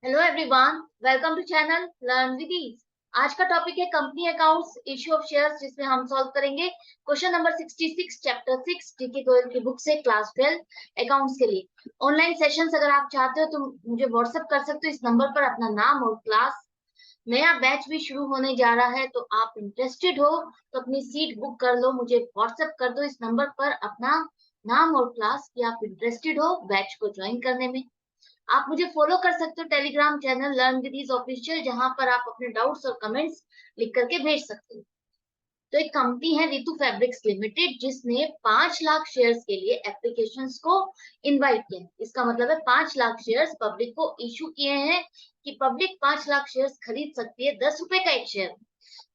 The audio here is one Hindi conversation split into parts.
Hello everyone, welcome to channel learn with ease. आज का टॉपिक है company accounts, issue of shares, जिसमें हम सॉल्व करेंगे क्वेश्चन नंबर 66 चैप्टर 6 टीके गोयल की बुक से क्लास 12 अकाउंट्स के लिए। ऑनलाइन सेशंस अगर आप चाहते हो तो मुझे व्हाट्सएप कर सकते हो इस नंबर पर अपना नाम और क्लास। नया बैच भी शुरू होने जा रहा है, तो आप इंटरेस्टेड हो तो अपनी सीट बुक कर लो, मुझे व्हाट्सएप कर दो इस नंबर पर अपना नाम और क्लास कि आप इंटरेस्टेड हो बैच को ज्वाइन करने में। आप मुझे फॉलो कर सकते हो Telegram channel learn with is official, जहां पर आप अपने डाउट्स और कमेंट्स लिख करके भेज सकते हो। तो एक कंपनी है रितु फैब्रिक्स लिमिटेड, जिसने 5 लाख शेयर्स के लिए एप्लीकेशंस को इनवाइट किया है। इसका मतलब है 5 लाख शेयर्स पब्लिक को इशू किए हैं कि पब्लिक 5 लाख शेयर्स खरीद सकती है। 10 रुपए का एक शेयर,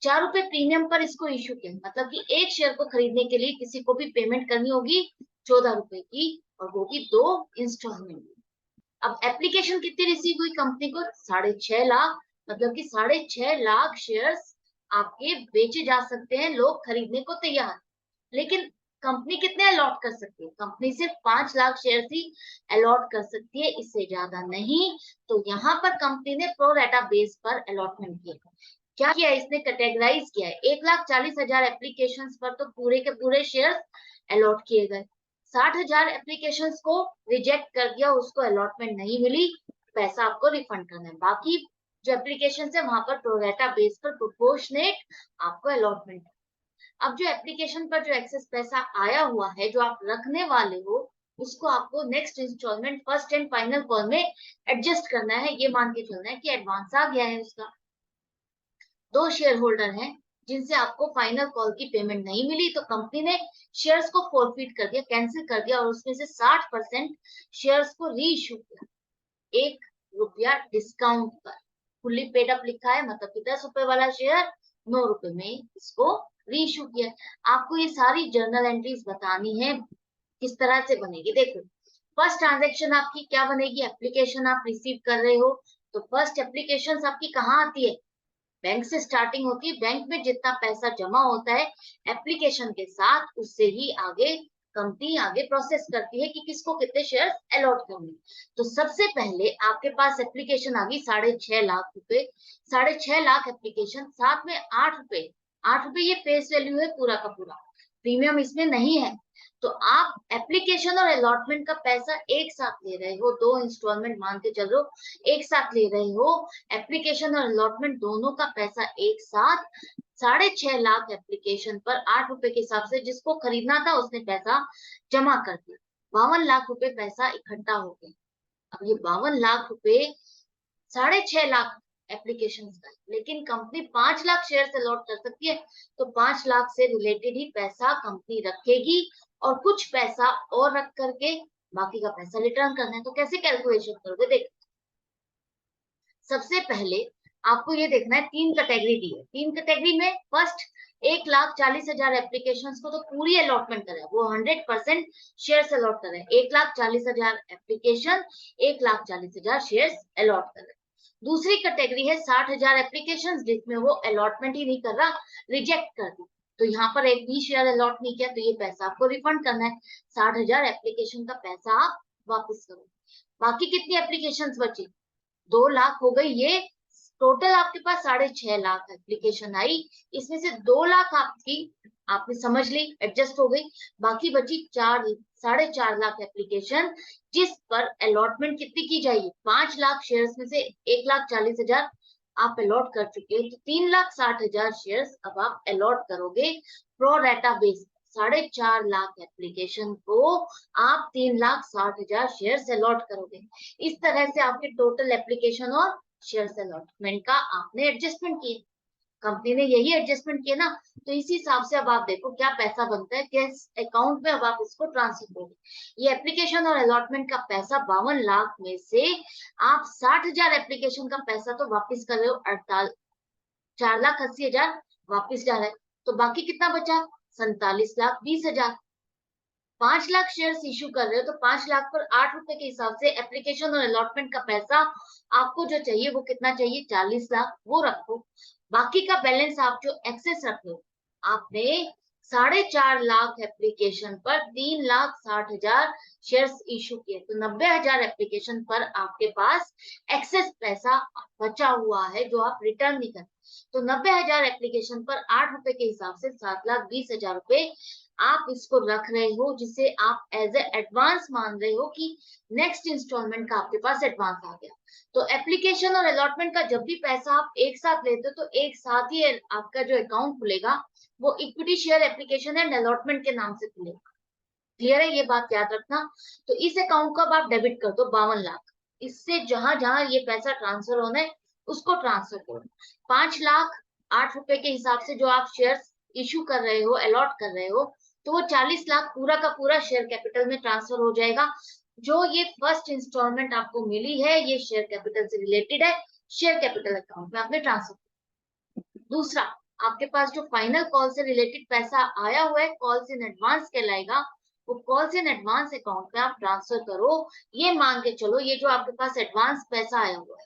4 रुपए प्रीमियम पर इसको इशू किया, मतलब कि एक शेयर को खरीदने के लिए किसी को भी पेमेंट करनी होगी 14 रुपए की, और वो भी 2 इंस्टॉलमेंट में। अब एप्लीकेशन कितनी रिसीव हुई कंपनी को? 6.5 लाख, मतलब कि 6.5 लाख शेयर्स आपके बेचे जा सकते हैं, लोग खरीदने को तैयार। लेकिन कंपनी कितने अलॉट कर सकती है? कंपनी सिर्फ 5 लाख शेयर ही अलॉट कर सकती है, इससे ज्यादा नहीं। तो यहाँ पर कंपनी ने प्रो रेटा बेस पर अलॉटमेंट किया। क्या किया इसने? कैटेगराइज किया है। 1,40,000 एप्लीकेशन पर तो पूरे के पूरे शेयर अलॉट किए गए। 60,000 एप्लीकेशन को रिजेक्ट कर दिया, उसको अलॉटमेंट नहीं मिली, पैसा आपको रिफंड करना है। बाकी जो एप्लीकेशन है वहां पर प्रोरेटा बेस पर प्रोपोर्शनेट आपको अलॉटमेंट। अब जो एप्लीकेशन पर जो एक्सेस पैसा आया हुआ है, जो आप रखने वाले हो, उसको आपको next instalment first and final call में एडजस्ट करना है। ये मान के चलना है कि एडवांस आ गया है उसका। 2 शेयर होल्डर हैं जिनसे आपको फाइनल कॉल की पेमेंट नहीं मिली, तो कंपनी ने शेयर्स को फॉरफिट कर दिया, कैंसिल कर दिया, और उसमें से 60% शेयर्स को री इशू किया 1 रुपया डिस्काउंट पर। फुल्ली पेड अप लिखा है, मतलब कि 10 रुपए वाला शेयर 9 रुपए में इसको री इशू किया। आपको ये सारी जर्नल एंट्रीज बतानी है किस तरह से बनेगी। देखो, फर्स्ट ट्रांजेक्शन आपकी क्या बनेगी? एप्लीकेशन आप रिसीव कर रहे हो, तो फर्स्ट एप्लीकेशन आपकी कहाँ आती है? बैंक से स्टार्टिंग होती है। बैंक में जितना पैसा जमा होता है एप्लीकेशन के साथ, उससे ही आगे कंपनी आगे प्रोसेस करती है कि किसको कितने शेयर्स अलॉट करने। तो सबसे पहले आपके पास एप्लीकेशन आ गई 6.5 लाख रुपए। 6.5 लाख एप्लीकेशन, साथ में 8 रुपए, 8 रुपए ये फेस वैल्यू है पूरा का पूरा, प्रीमियम इसमें नहीं है। तो आप एप्लीकेशन और अलॉटमेंट का पैसा एक साथ ले रहे हो, 2 इंस्टॉलमेंट मान के चलो एक साथ ले रहे हो। एप्लीकेशन और अलॉटमेंट दोनों का पैसा एक साथ। 6.5 लाख एप्लीकेशन पर 8 रुपए के हिसाब से जिसको खरीदना था उसने पैसा जमा कर दिया। 52 लाख रुपए पैसा इकट्ठा हो गया। अब ये 52 लाख रुपए 6.5 लाख एप्लीकेशन का है, लेकिन कंपनी 5 लाख शेयर अलॉट कर सकती है, तो 5 लाख से रिलेटेड ही पैसा कंपनी रखेगी, और कुछ पैसा और रख करके बाकी का पैसा रिटर्न करना है। तो कैसे कैलकुलेशन करोगे? देख, सबसे पहले आपको ये देखना है, 3 कैटेगरी दी है। 3 कैटेगरी में फर्स्ट 1,40,000 एप्लीकेशन को तो पूरी अलॉटमेंट करा है, वो 100% शेयर अलॉट कर रहे हैं। 1,40,000 एप्लीकेशन, 1,40,000 शेयर अलॉट कर रहे हैं। दूसरी कैटेगरी है 60,000 एप्लीकेशन, जिसमें वो अलॉटमेंट ही नहीं कर रहा, रिजेक्ट कर दी। तो यहाँ पर एक भी शेयर अलॉट नहीं किया, तो ये पैसा आपको रिफंड करना है। 60,000 एप्लीकेशन का पैसा आप वापस करो। बाकी कितनी एप्लीकेशन बची? 2 लाख हो गई ये। टोटल आपके पास 6.5 लाख एप्लीकेशन आई, इसमें से 2 लाख आपकी आपने समझ ली, एडजस्ट हो गई। बाकी बची 4 साढ़े 4 लाख एप्लीकेशन, जिस पर अलॉटमेंट कितनी की जाएगी? 5 लाख शेयर्स में से 1,40,000 आप अलॉट कर चुके हो, तो 3,60,000 शेयर्स अब आप अलॉट करोगे प्रो रेटा बेस। 4.5 लाख एप्लीकेशन को आप 3,60,000 शेयर्स अलॉट करोगे। इस तरह से आपके टोटल एप्लीकेशन और शेयर अलॉटमेंट का आपने एडजस्टमेंट किया। कंपनी ने यही एडजस्टमेंट किया ना, तो इसी हिसाब से अब आप देखो क्या पैसा बनता है, किस अकाउंट में अब आप इसको ट्रांसफर करोगे। ये एप्लीकेशन और अलॉटमेंट का पैसा 52 लाख में से आप 60,000 एप्लीकेशन का पैसा तो वापिस कर रहे हो, 4,80,000 वापिस जा रहा है। तो बाकी कितना बचा? 47,20,000। 5 लाख शेयर इशू कर रहे हो, तो 5 लाख पर 8 रुपए के हिसाब से एप्लीकेशन और अलॉटमेंट का पैसा आपको जो चाहिए वो कितना चाहिए? 40 लाख, वो रखो। बाकी का बैलेंस आप जो एक्सेस रख लो, आपने 4.5 लाख एप्लीकेशन पर 3,60,000 शेयर्स इशू किए, तो 90,000 एप्लीकेशन पर आपके पास एक्सेस पैसा बचा हुआ है जो आप रिटर्न नहीं कर। तो 90,000 एप्लीकेशन पर 8 रुपए के हिसाब से 7,20,000 रुपए आप इसको रख रहे हो, जिसे आप एज ए एडवांस मान रहे हो कि नेक्स्ट इंस्टॉलमेंट का आपके पास एडवांस आ गया। तो एप्लीकेशन और अलॉटमेंट का जब भी पैसा आप एक साथ लेते हो तो एक साथ ही आपका जो अकाउंट खुलेगा वो equity share application and allotment के नाम से खुलेगा। क्लियर है, ये बात याद रखना। तो इस अकाउंट को अब आप डेबिट कर दो 52 लाख, इससे जहां जहां ये पैसा ट्रांसफर होना है उसको ट्रांसफर करो। 5,08,000 के हिसाब से जो आप शेयर इशू कर रहे हो, अलॉट कर रहे हो, तो वो 40 लाख पूरा का पूरा शेयर कैपिटल में ट्रांसफर हो जाएगा। जो ये फर्स्ट इंस्टॉलमेंट आपको मिली है ये शेयर कैपिटल से रिलेटेड है, शेयर कैपिटल अकाउंट में आपने ट्रांसफर। दूसरा, आपके पास जो फाइनल कॉल से रिलेटेड पैसा आया हुआ है, कॉल्स इन एडवांस कहलाएगा, वो कॉल्स इन एडवांस अकाउंट में आप ट्रांसफर करो। ये मान के चलो ये जो आपके पास एडवांस पैसा आया हुआ है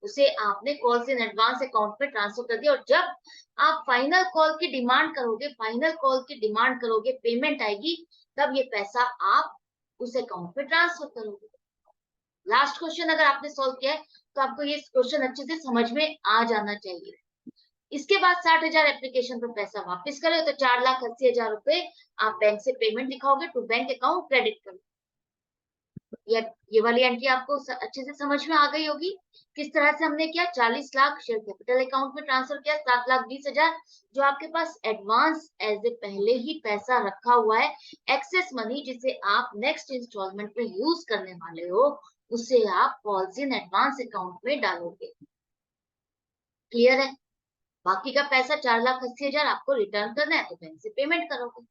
उसे आपने कॉल्स इन एडवांस अकाउंट में ट्रांसफर कर दिया, और जब आप फाइनल कॉल की डिमांड करोगे, पेमेंट आएगी, तब ये पैसा आप उस अकाउंट में ट्रांसफर करोगे। लास्ट क्वेश्चन अगर आपने सॉल्व किया है तो आपको ये क्वेश्चन अच्छे से समझ में आ जाना चाहिए। इसके बाद 60,000 एप्लीकेशन पर पैसा वापस करे तो 4,80,000 रुपए आप बैंक से पेमेंट दिखाओगे टू बैंक अकाउंट क्रेडिट करो। ये वाली एंट्री आपको अच्छे से समझ में आ गई होगी। किस तरह से हमने किया, 40 लाख शेयर कैपिटल अकाउंट में ट्रांसफर किया, 7,20,000 जो आपके पास एडवांस एज ए पहले ही पैसा रखा हुआ है, एक्सेस मनी जिसे आप नेक्स्ट इंस्टॉलमेंट में यूज करने वाले हो, उसे आप कॉल्स इन एडवांस अकाउंट में डालोगे। क्लियर है? बाकी का पैसा 4,80,000 आपको रिटर्न करना है तो बैंक से पेमेंट करोगे।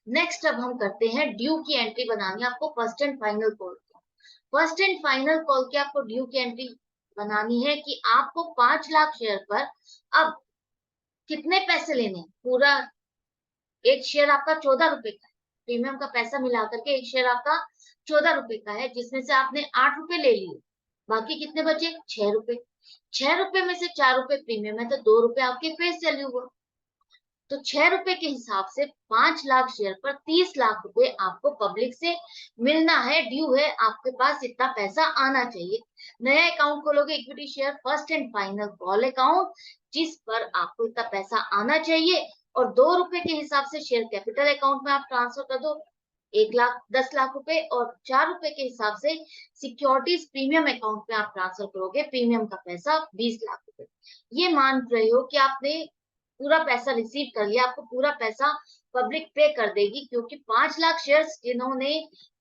नेक्स्ट अब हम करते हैं ड्यू की एंट्री बनानी है आपको फर्स्ट एंड फाइनल कॉल की। फर्स्ट एंड फाइनल कॉल की आपको ड्यू की एंट्री बनानी है कि आपको 5 लाख शेयर पर अब कितने पैसे लेने हैं। पूरा एक शेयर आपका 14 रुपए का है, प्रीमियम का पैसा मिला करके एक शेयर आपका 14 रुपए का है, जिसमें से आपने 8 रुपए ले लिए, बाकी कितने बचे 6 रुपए। 6 रुपए में से 4 रुपए प्रीमियम है तो 2 रुपए आपके फेस वैल्यू हुआ। तो 6 रुपए के हिसाब से 5 लाख शेयर पर 30 लाख रुपए आपको पब्लिक से मिलना है, ड्यू है, आपके पास इतना पैसा आना चाहिए। नया अकाउंट खोलोगे equity share first and final call account, जिस पर आपको इतना पैसा आना चाहिए, और 2 रुपए के हिसाब से शेयर कैपिटल अकाउंट में आप ट्रांसफर कर दो 1,10,00,000 रुपए, और 4 रुपए के हिसाब से सिक्योरिटीज प्रीमियम अकाउंट में आप ट्रांसफर करोगे, प्रीमियम का पैसा 20 लाख रुपए। ये मान रहे हो कि आपने पूरा पैसा रिसीव कर लिया, आपको पूरा पैसा पब्लिक पे कर देगी, क्योंकि 5 लाख शेयर्स जिन्होंने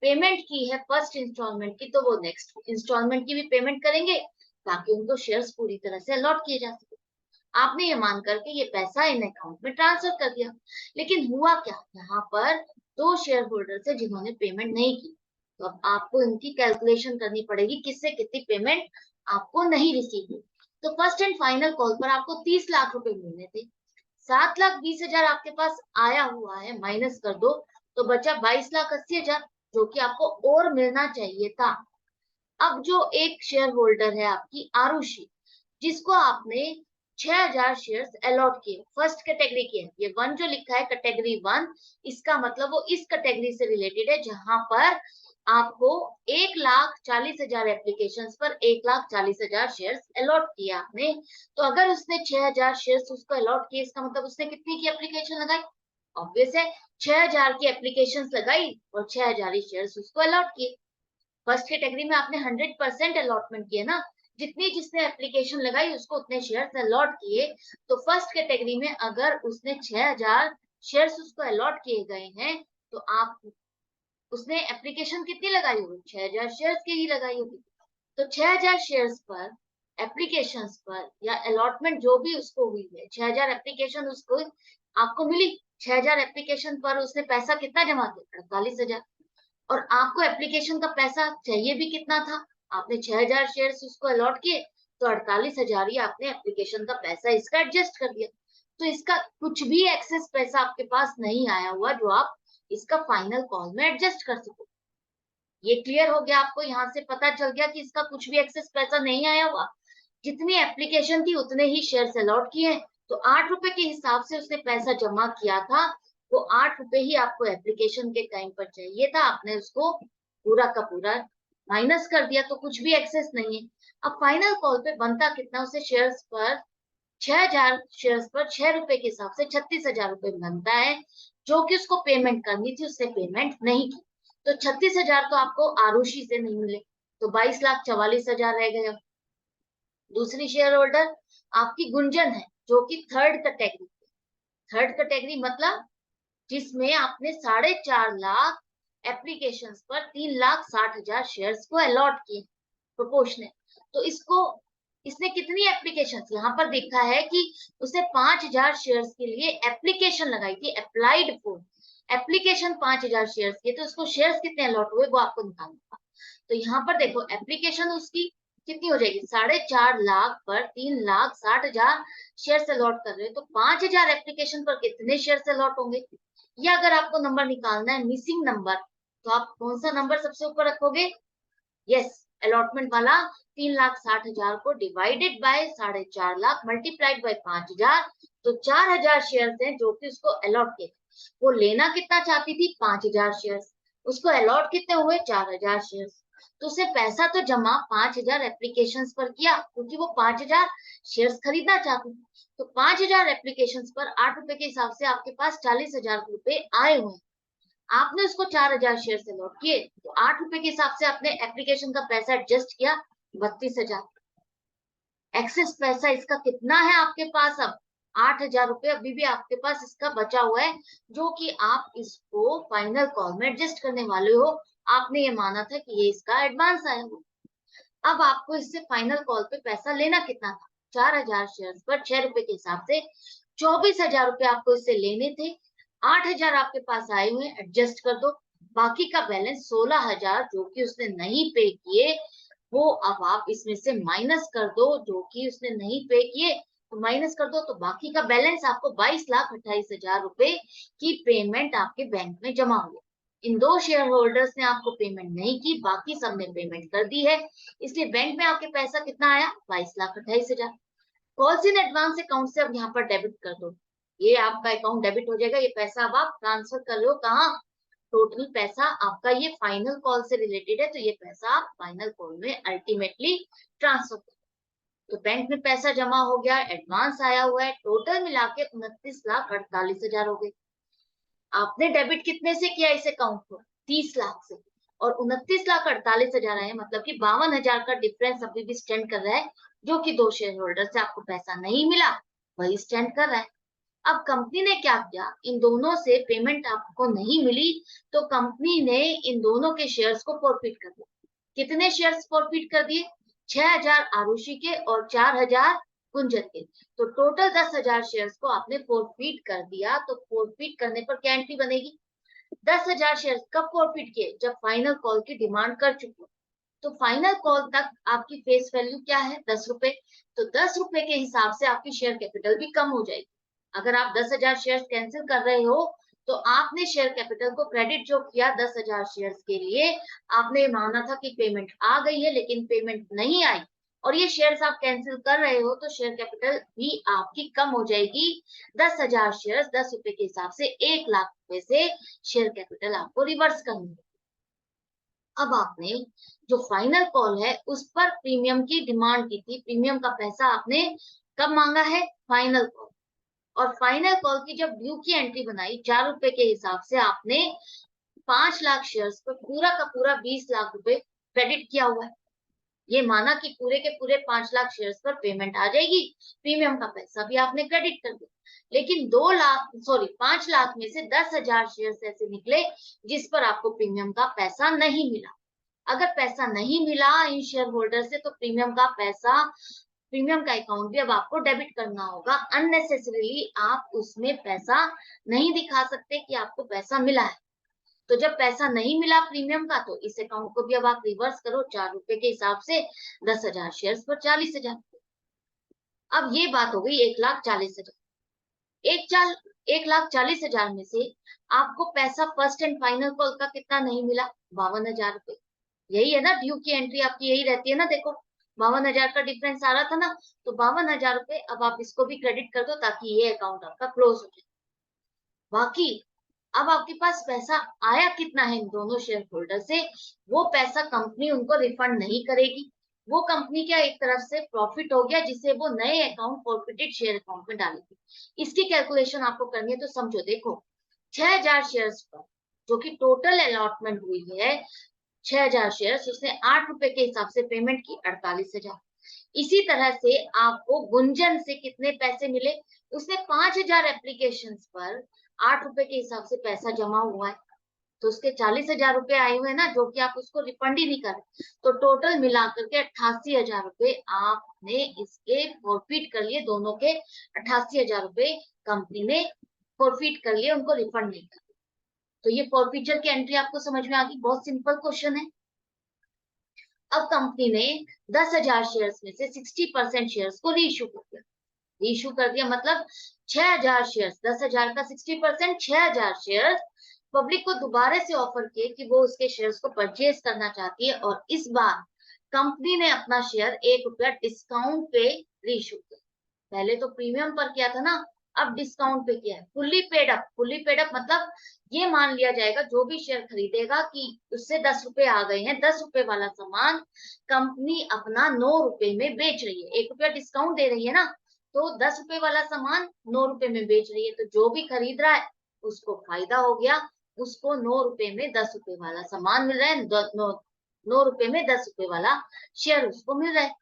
पेमेंट की है फर्स्ट इंस्टॉलमेंट की, तो वो नेक्स्ट इंस्टॉलमेंट की भी पेमेंट करेंगे ताकि उनको शेयर्स पूरी तरह से अलॉट किए जा सके। आपने ये मान करके ये पैसा इन अकाउंट में ट्रांसफर कर दिया, लेकिन हुआ क्या, यहाँ पर 2 शेयर होल्डर है जिन्होंने पेमेंट नहीं की, तो अब आपको इनकी कैलकुलेशन करनी पड़ेगी किससे कितनी पेमेंट आपको नहीं रिसीव हुई। तो फर्स्ट एंड फाइनल कॉल पर आपको 30 लाख रुपए मिलने थे, 7,20,000 आपके पास आया हुआ है, माइनस कर दो तो बचा 22,80,000 जो कि आपको और मिलना चाहिए था। अब जो एक शेयर होल्डर है आपकी आरुषि, जिसको आपने 6,000 शेयर्स अलॉट किए, फर्स्ट कैटेगरी की है, ये 1 जो लिखा है कैटेगरी 1, इसका मतलब वो इस कैटेगरी से रिलेटेड है जहां पर आपको 1,40,000 एप्लीकेशन पर 1,40,000 शेयर्स अलॉट किया आपने। तो अगर उसने 6,000 शेयर्स उसको अलॉट किए, इसका मतलब उसने कितनी की एप्लीकेशन लगाई, ऑब्वियस है 6,000 की एप्लीकेशन लगाई और 6,000 ही शेयर्स उसको अलॉट किए। फर्स्ट कैटेगरी में आपने 100% अलॉटमेंट किया ना, जितनी जिसने एप्लीकेशन लगाई उसको उतने शेयर्स अलॉट किए। तो फर्स्ट कैटेगरी में अगर उसने 6,000 शेयर्स उसको अलॉट किए गए हैं, तो आप उसने एप्लीकेशन कितनी लगाई होगी, 6,000 शेयर्स की ही लगाई होगी। तो 6,000 शेयर्स पर एप्लीकेशन पर या अलॉटमेंट जो भी उसको हुई है, 6,000 एप्लीकेशन उसको आपको मिली, 6,000 एप्लीकेशन पर उसने पैसा कितना जमा किया, 48,000, और आपको एप्लीकेशन का पैसा चाहिए भी कितना था, आपने 6,000 शेयर्स उसको अलॉट किए, तो 48,000 ही आपने एप्लीकेशन का पैसा इसका एडजस्ट कर दिया। तो इसका कुछ भी एक्सेस पैसा आपके पास नहीं आया हुआ जो आप इसका फाइनल कॉल में एडजस्ट कर सको। ये क्लियर हो गया आपको, यहाँ से पता चल गया कि इसका कुछ भी एक्सेस पैसा नहीं आया हुआ, जितनी एप्लीकेशन थी उतने ही शेयर्स अलॉट किए, तो 8 रुपए के हिसाब से उसने पैसा जमा किया था, वो 8 रुपए ही आपको एप्लीकेशन के टाइम पर चाहिए था, आपने उसको पूरा का पूरा माइनस कर दिया, तो कुछ भी एक्सेस नहीं है। अब फाइनल कॉल पे बनता कितना, उसे शेयर्स पर 6,000 शेयर्स पर 6 रुपए के हिसाब से 36,000 रुपए बनता है, जो कि उसको पेमेंट करनी थी, उसने पेमेंट नहीं की। तो 36,000 तो आपको आरुषि से नहीं मिले, तो 22,44,000 रह गए। दूसरी शेयर होल्डर आपकी गुंजन है, जो कि थर्ड कैटेगरी। थर्ड कैटेगरी मतलब जिसमें आपने 4.5 लाख एप्लीकेशन पर 3,60,000 शेयर्स को अलॉट किए प्रोपोर्शनल। तो इसने कितनी एप्लीकेशन यहाँ पर देखा है कि उसने 5,000 शेयर्स के लिए एप्लीकेशन लगाई थी, अप्लाइड फॉर एप्लीकेशन 5,000 शेयर्स के, तो उसको शेयर्स कितने अलॉट हुए वो आपको निकालना होगा। तो यहाँ पर देखो एप्लीकेशन उसकी कितनी हो जाएगी, 4.5 लाख पर 3,60,000 शेयर अलॉट कर रहे हो, तो 5,000 एप्लीकेशन पर कितने शेयर अलॉट होंगे। या अगर आपको नंबर निकालना है मिसिंग नंबर, तो आप कौन सा नंबर सबसे ऊपर रखोगे, यस अलॉटमेंट वाला। 3,60,000 को divided by 4.5 lakh multiplied by 5,000, तो 4,000 शेयर हैं जो कि उसको अलॉट किए। वो लेना कितना चाहती थी, 5,000 शेयर, उसको अलॉट कितने हुए, 4,000 शेयर। तो उसे पैसा तो जमा 5,000 एप्लीकेशन पर किया, क्योंकि वो 5,000 शेयर खरीदना चाहती थी। तो 5,000 एप्लीकेशन पर 8 रुपए के हिसाब से आपके पास 40,000 रुपए आए हुए। आपने उसको 4,000 शेयर से लॉट किए, तो 8 रुपए के हिसाब से आपने एप्लीकेशन का पैसा एडजस्ट किया, 32,000। एक्सेस पैसा इसका कितना है आपके पास, अब 8,000 रुपए अभी भी आपके पास इसका बचा हुआ है, जो कि आप इसको फाइनल कॉल में एडजस्ट करने वाले हो। आपने ये माना था कि ये इसका एडवांस आया हो। अब आपको इससे फाइनल कॉल पे पैसा लेना कितना था, 4,000 शेयर पर 6 रुपए के हिसाब से 24,000 रुपए आपको इससे लेने थे। 8,000 आपके पास आए हुए, एडजस्ट कर दो। बाकी का बैलेंस 16,000 जो कि उसने नहीं पे किए, वो अब आप इसमें से माइनस कर दो, जो कि उसने नहीं पे किए तो माइनस कर दो, तो बाकी का बैलेंस आपको 22,28,000 रुपए की पेमेंट आपके बैंक में जमा हुई। इन दो शेयर होल्डर्स ने आपको पेमेंट नहीं की, बाकी सबने पेमेंट कर दी है, इसलिए बैंक में आपके पैसा कितना आया, 22,28,000। कॉल्स इन एडवांस अकाउंट से अब यहाँ पर डेबिट कर दो, ये आपका अकाउंट डेबिट हो जाएगा। ये पैसा अब आप ट्रांसफर कर रहे हो कहाँ, टोटल पैसा आपका ये फाइनल कॉल से रिलेटेड है, तो ये पैसा आप फाइनल कॉल में अल्टीमेटली ट्रांसफर कर। तो बैंक में पैसा जमा हो गया, एडवांस आया हुआ है, टोटल मिला के 29,48,000 हो गए। आपने डेबिट कितने से किया इस अकाउंट को, 30 लाख से, और 29,48,000 आए, मतलब कि 52,000 का डिफरेंस अभी भी स्टैंड कर रहा है, जो कि दो शेयर होल्डर से आपको पैसा नहीं मिला, वही स्टैंड कर रहा है। अब कंपनी ने क्या किया, इन दोनों से पेमेंट आपको नहीं मिली, तो कंपनी ने इन दोनों के शेयर्स को फॉरफिट कर दिया। कितने शेयर्स फॉरफिट कर दिए, 6,000 आरुषि के और 4,000 गुंजन के, तो टोटल 10,000 शेयर्स को आपने फॉरफिट कर दिया। तो फॉरफिट करने पर क्या एंट्री बनेगी, 10,000 शेयर्स कब फॉरफिट किए, जब फाइनल कॉल की डिमांड कर चुके हो। तो फाइनल कॉल तक आपकी फेस वैल्यू क्या है, 10 रुपए। तो 10 रुपए के हिसाब से आपकी शेयर कैपिटल भी कम हो जाएगी। अगर आप 10,000 शेयर कैंसिल कर रहे हो, तो आपने शेयर कैपिटल को क्रेडिट जो किया 10,000 शेयर के लिए, आपने माना था कि पेमेंट आ गई है, लेकिन पेमेंट नहीं आई, और ये शेयर्स आप कैंसिल कर रहे हो, तो शेयर कैपिटल भी आपकी कम हो जाएगी। 10,000 शेयर 10 रुपए के हिसाब से 1,00,000 रुपए से शेयर कैपिटल आपको रिवर्स करनी है। अब आपने जो फाइनल कॉल है उस पर प्रीमियम की डिमांड की थी, प्रीमियम का पैसा आपने कब मांगा है, फाइनल कॉल। और फाइनल कॉल की जब ड्यू की एंट्री बनाई 4 रुपए के हिसाब से, आपने 5,00,000 शेयर्स पर पूरा का पूरा 20,00,000 रुपए क्रेडिट किया हुआ है। ये माना कि पूरे के पूरे 5,00,000 शेयर्स पर पेमेंट आ जाएगी, प्रीमियम का पैसा भी आपने क्रेडिट कर दिया। लेकिन 5,00,000 में से 10,000 शेयर्स ऐसे निकले जिस पर आपको प्रीमियम का पैसा नहीं मिला। अगर पैसा नहीं मिला इन शेयर होल्डर से, तो प्रीमियम का अकाउंट भी अब आपको डेबिट करना होगा। अननेसेसरीली आप उसमें पैसा नहीं दिखा सकते कि आपको पैसा मिला है। तो जब पैसा नहीं मिला प्रीमियम का, तो इस अकाउंट को भी अब आप रिवर्स करो, 4 रुपए के हिसाब से 10,000 शेयर पर 40,000। अब ये बात हो गई 1,40,000। 1,40,000 में से आपको पैसा फर्स्ट एंड फाइनल कॉल का कितना नहीं मिला, 52,000 रुपए। यही है ना ड्यू की एंट्री आपकी, यही रहती है ना। देखो 52,000 का डिफरेंस आ रहा था ना, तो 52,000 रुपए अब आप इसको भी क्रेडिट कर दो ताकि ये अकाउंट आपका क्लोज हो जाए। बाकी अब आपके पास पैसा आया कितना है इन दोनों शेयर होल्डर से, वो पैसा कंपनी उनको रिफंड नहीं करेगी। वो कंपनी का एक तरफ से प्रॉफिट हो गया जिसे वो नए अकाउंट फॉरफिटेड शेयर अकाउंट में डालेगी। इसकी कैलकुलेशन आपको करनी है, तो समझो, देखो 6,000 शेयर्स पर जो कि टोटल अलॉटमेंट हुई है, 6,000 शेयर्स, उसने 8 रुपए के हिसाब से पेमेंट की 48,000। इसी तरह से आपको गुंजन से कितने पैसे मिले, उसने 5,000 एप्लीकेशन पर 8 रुपए के हिसाब से पैसा जमा हुआ है, तो उसके 40,000 रुपए आए हुए हैं ना, जो कि आप उसको रिफंड ही नहीं कर रहे। तो टोटल मिलाकर के 88,000 रुपए आपने इसके फॉरफिट कर लिए, दोनों के 88,000 रुपए कंपनी ने फॉरफिट कर लिए, उनको रिफंड नहीं कर। तो ये फॉरफिचर की एंट्री आपको समझ में आ गई, बहुत सिंपल क्वेश्चन है। अब कंपनी ने 10,000 शेयर्स में से 60% शेयर्स को रीइश्यू कर दिया। रीइश्यू कर दिया मतलब 6,000 शेयर्स, 10,000 का 60%, 6,000 शेयर्स पब्लिक को दोबारा से ऑफर किए कि वो उसके शेयर्स को परचेज करना चाहती है, और इस बार कंपनी ने अपना शेयर 1 रुपया डिस्काउंट पे रीइश्यू किया। पहले तो प्रीमियम पर किया था ना, अब डिस्काउंट पे किया है। Fully paid up, fully paid up मतलब ये मान लिया जाएगा जो भी शेयर खरीदेगा कि उससे 10 रुपए आ गए हैं, 10 रुपए वाला सामान कंपनी अपना 9 रुपए में बेच रही है। 1 रुपया डिस्काउंट दे रही है ना, तो 10 रुपए वाला सामान 9 रुपए में बेच रही है, तो जो भी खरीद रहा है उसको फायदा हो गया। उसको 9 रुपए में 10 रुपए वाला सामान मिल रहा है, 9 रुपए में 10 रुपए वाला शेयर उसको मिल रहा है,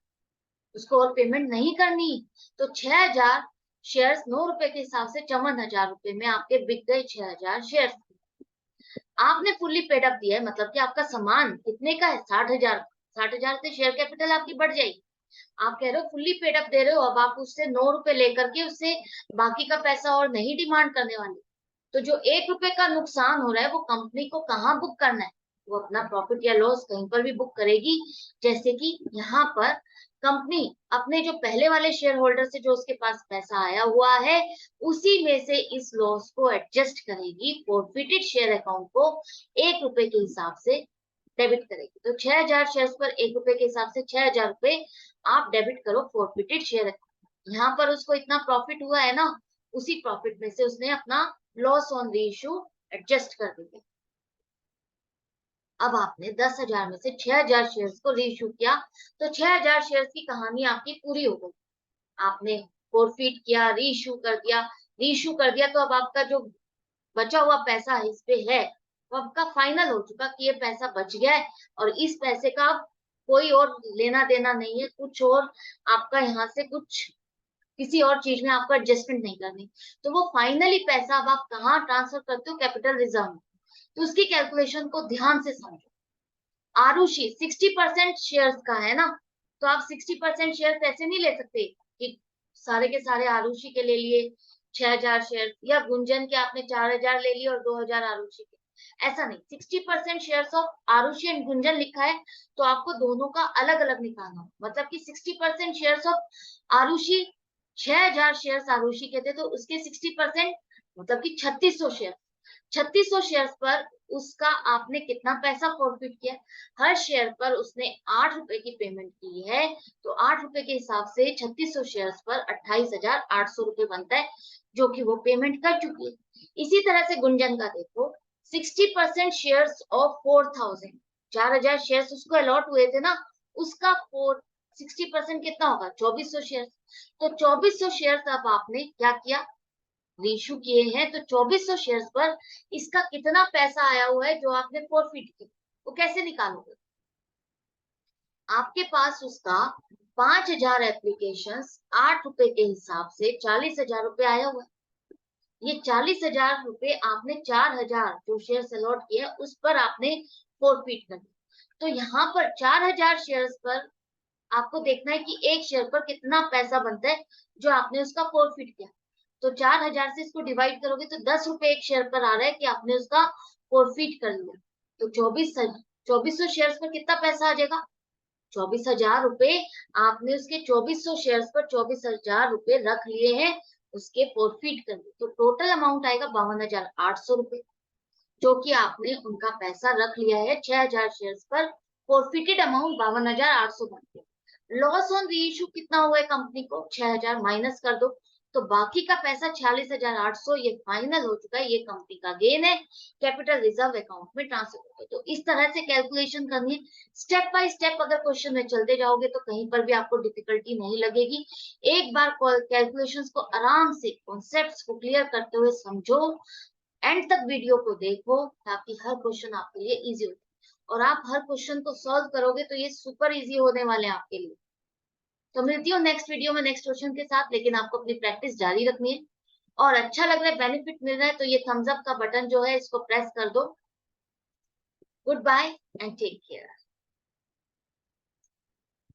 उसको और पेमेंट नहीं करनी। तो 6,000 शेयर्स 9 रुपए के हिसाब से 54,000 रुपए में आपके बिक गए 6,000 शेयर। आपने फुल्ली पेड अप दिया है, मतलब कि आपका सामान कितने का है, 60,000। 60,000 से शेयर कैपिटल आपकी बढ़ जाएगी। आप कह रहे हो फुल्ली पेड अप दे रहे हो, अब आप उससे 9 रुपए लेकर के उससे बाकी का पैसा और नहीं डिमांड करने वाले। तो जो 1 रुपए का नुकसान हो रहा है वो कंपनी को कहाँ बुक करना है, वो अपना प्रॉफिट या लॉस कहीं पर भी बुक करेगी। जैसे कि यहाँ पर कंपनी अपने जो पहले वाले शेयर होल्डर से जो उसके पास पैसा आया हुआ है, उसी में से इस लॉस को एडजस्ट करेगी, फॉरफिटेड शेयर अकाउंट को 1 रुपए के हिसाब से डेबिट करेगी। तो 6,000 शेयर्स पर 1 रुपए के हिसाब से 6,000 रुपए आप डेबिट करो फॉरफिटेड शेयर अकाउंट। यहाँ पर उसको इतना प्रॉफिट हुआ है ना, उसी प्रॉफिट में से उसने अपना लॉस ऑन रीइश्यू एडजस्ट कर दिया। अब आपने 10,000 में से 6,000 शेयर्स को रीइश्यू किया, तो 6,000 शेयर्स की कहानी आपकी पूरी हो गई। आपने फॉरफिट किया, रीइश्यू कर दिया, तो अब आपका जो बचा हुआ पैसा है इस पे है, वो आपका फाइनल हो चुका कि ये पैसा बच गया है, और इस पैसे का कोई और लेना देना नहीं है, कुछ और आपका यहाँ से कुछ किसी और चीज में आपको एडजस्टमेंट नहीं करनी। तो वो फाइनली पैसा अब आप कहाँ ट्रांसफर करते हो, कैपिटल रिजर्व में। तो उसकी कैलकुलेशन को ध्यान से समझो। आरुषि 60% शेयर्स का है ना, तो आप 60% शेयर ऐसे नहीं ले सकते कि सारे के सारे आरुषि के ले लिए 6,000 शेयर, या गुंजन के आपने 4,000 ले लिए और 2,000 आरुषि के, ऐसा नहीं। 60% shares of Arushi and Gunjan लिखा है, तो आपको दोनों का अलग अलग निकालना हो। मतलब कि 60% shares of Arushi, 6,000 shares Arushi के थे, तो उसके 60% मतलब कि 3600 शेयर, 3600 शेयर्स पर उसका आपने कितना पैसा फॉरफिट किया। हर शेयर पर उसने 8 रुपए की पेमेंट की है, तो 8 रुपए के हिसाब से 3600 शेयर्स पर 28,800 रुपए बनता है, जो कि वो पेमेंट कर चुकी है। इसी तरह से गुंजन का देखो, 60% शेयर्स ऑफ 4,000, 4,000 शेयर्स उसको अलॉट हुए थे ना, उसका 60% कितना होगा, 2400 शेयर। तो 2400 शेयर्स अब आपने क्या किया, रीइश्यू किए हैं, तो 2400 शेयर्स पर इसका कितना पैसा आया हुआ है जो आपने फॉरफिट किया, वो कैसे निकालोगे। आपके पास उसका 5,000 एप्लीकेशन 8 रुपए के हिसाब से 40,000 रुपए आया हुआ है। ये 40,000 रुपए आपने 4,000 जो शेयर अलॉट किए उस पर आपने फॉरफिट कर दिया। तो यहाँ पर 4,000 शेयर्स पर आपको देखना है कि एक शेयर पर कितना पैसा बनता है जो आपने उसका फॉरफिट किया। तो 4,000 से इसको डिवाइड करोगे तो 10 रुपए एक शेयर पर आ रहा है कि आपने उसका फॉरफिट कर लिया। तो 2400 शेयर पर कितना पैसा आ जाएगा, 24,000 रुपए। आपने उसके 2400 शेयर पर 24,000 रुपए रख लिए हैं, उसके फॉरफिट कर लिए, तो टोटल अमाउंट आएगा 52,800 रुपए, जो कि आपने उनका पैसा रख लिया है 6,000 शेयर पर। फॉरफिटेड अमाउंट 52,800 बन गया। लॉस ऑन रीइश्यू कितना हुआ है कंपनी को, 6,000 माइनस कर दो, तो बाकी का पैसा 46,800 ये फाइनल हो चुका है, ये कंपनी का गेन है, कैपिटल रिजर्व अकाउंट में ट्रांसफर होगा। तो इस तरह से कैलकुलेशन करनी है, स्टेप बाय स्टेप अगर क्वेश्चन में चलते जाओगे तो कहीं पर भी आपको डिफिकल्टी नहीं लगेगी। एक बार कैलकुलेशंस को आराम से कॉन्सेप्ट्स को क्लियर करते हुए समझो, एंड तक वीडियो को देखो, ताकि हर क्वेश्चन आपके लिए इजी हो, और आप हर क्वेश्चन को सॉल्व करोगे तो ये सुपर इजी होने वाले हैं आपके लिए। तो मिलती हूँ नेक्स्ट वीडियो में नेक्स्ट क्वेश्चन के साथ, लेकिन आपको अपनी प्रैक्टिस जारी रखनी है। और अच्छा लग रहा है, बेनिफिट मिल रहा है, तो ये थम्स अप का बटन जो है इसको प्रेस कर दो। Goodbye and take care.